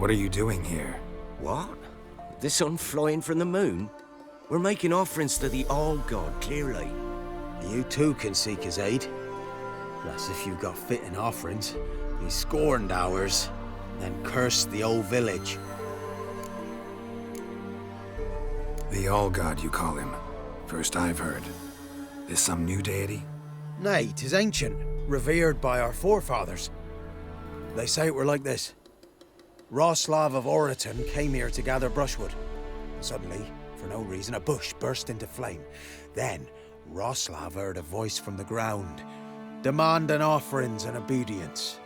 What are you doing here? What? The sun flying from the moon? We're making offerings to the All-God, clearly. You too can seek his aid. Bless if you've got fitting offerings. He scorned ours, then cursed the old village. The All-God, you call him. First I've heard. Is some new deity? Nay, 'tis ancient, revered by our forefathers. They say it were like this. Roslav of Oriton came here to gather brushwood. Suddenly, for no reason, a bush burst into flame. Then, Roslav heard a voice from the ground, demanding offerings and obedience.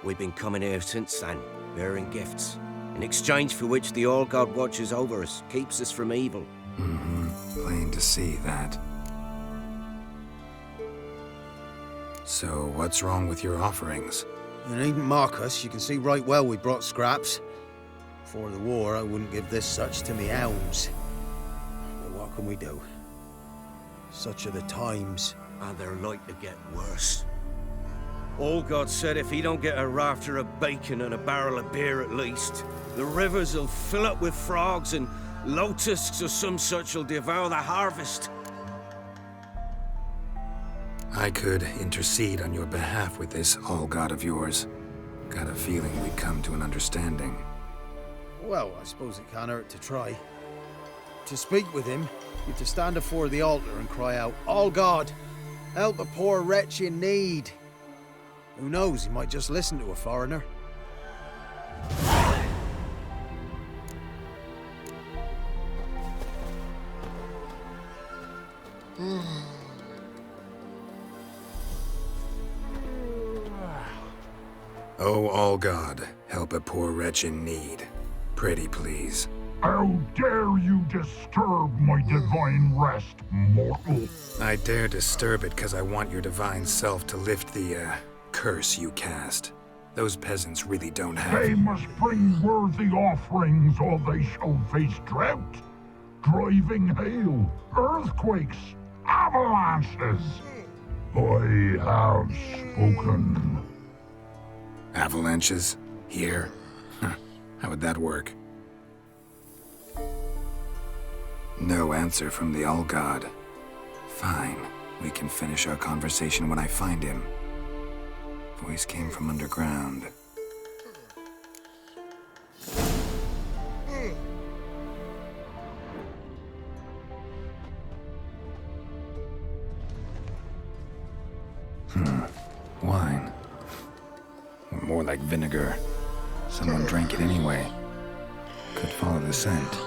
We've been coming here since then, bearing gifts, in exchange for which the All-God watches over us, keeps us from evil. Plain to see that. So, what's wrong with your offerings? You needn't mock us, you can see right well we brought scraps. Before the war, I wouldn't give this such to me elms. But what can we do? Such are the times. And they're like to get worse. All-God said if he don't get a rafter of bacon and a barrel of beer at least, the rivers will fill up with frogs and locusts or some such will devour the harvest. I could intercede on your behalf with this All-God of yours. Got a feeling we'd come to an understanding. Well, I suppose it can't hurt to try. To speak with him, you've to stand before the altar and cry out, "All God, help a poor wretch in need." Who knows, he might just listen to a foreigner. Oh, All-God, help a poor wretch in need. Pretty please. How dare you disturb my divine rest, mortal? I dare disturb it because I want your divine self to lift the, curse you cast. Those peasants really don't have... They must bring worthy offerings or they shall face drought, driving hail, earthquakes, avalanches. I have spoken. Avalanches? Here? Huh. How would that work? No answer from the All-God. Fine. We can finish our conversation when I find him. Voice came from underground. Wine. Or more like vinegar. Someone drank it anyway. Could follow the scent.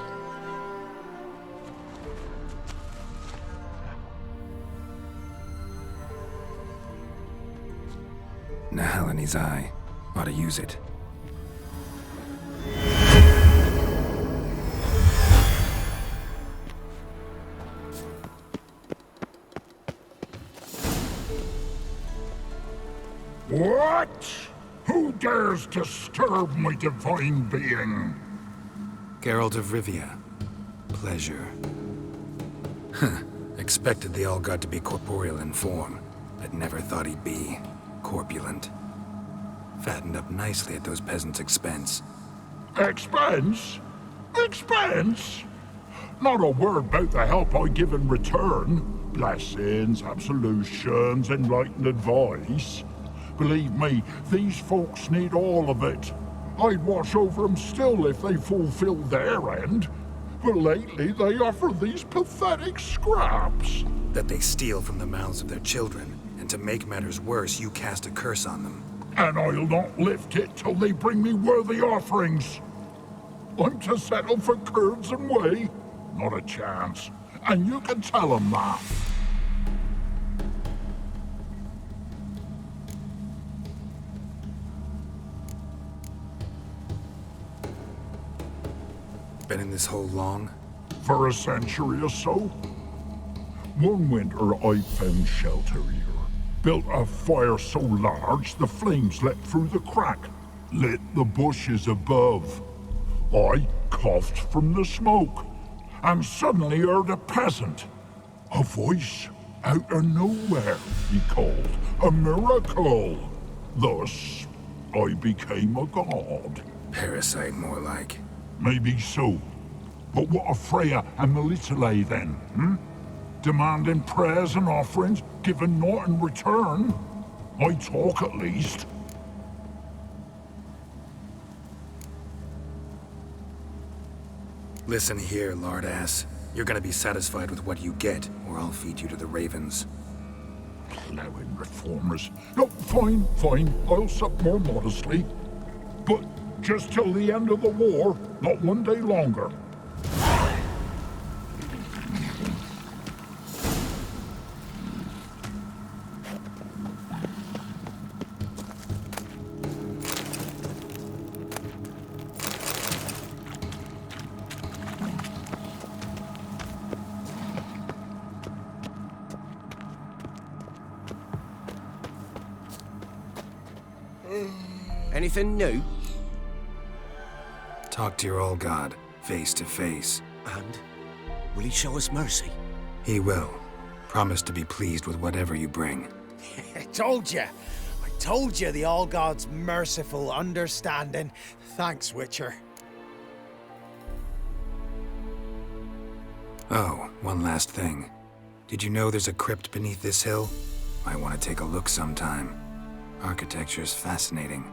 Nahal in his eye. Ought to use it. What? Who dares disturb my divine being? Geralt of Rivia. Pleasure. Expected the All-God to be corporeal in form, but never thought he'd be corpulent. Fattened up nicely at those peasants' expense. Expense? Expense? Not a word about the help I give in return. Blessings, absolutions, enlightened advice. Believe me, these folks need all of it. I'd watch over them still if they fulfilled their end. But lately they offer these pathetic scraps. That they steal from the mouths of their children, and to make matters worse, you cast a curse on them. And I'll not lift it till they bring me worthy offerings. I'm to settle for curds and whey? Not a chance. And you can tell them that. Been in this hole long? For a century or so. One winter I found shelter here. Built a fire so large the flames leapt through the crack, lit the bushes above. I coughed from the smoke, and suddenly heard a peasant. A voice out of nowhere, he called. A miracle. Thus, I became a god. Parasite, more like. Maybe so. But what of Freya and Melitele then, hmm? Demanding prayers and offerings, giving naught in return? I talk at least. Listen here, lard-ass. You're gonna be satisfied with what you get, or I'll feed you to the ravens. Plowing reformers. No, fine, fine. I'll sup more modestly. But just till the end of the war, not one day longer. Anything new? Talk to your old god, face to face. And will he show us mercy? He will. Promise to be pleased with whatever you bring. I told you. I told you the All God's merciful, understanding. Thanks, Witcher. Oh, one last thing. Did you know there's a crypt beneath this hill? I want to take a look sometime. Architecture's fascinating.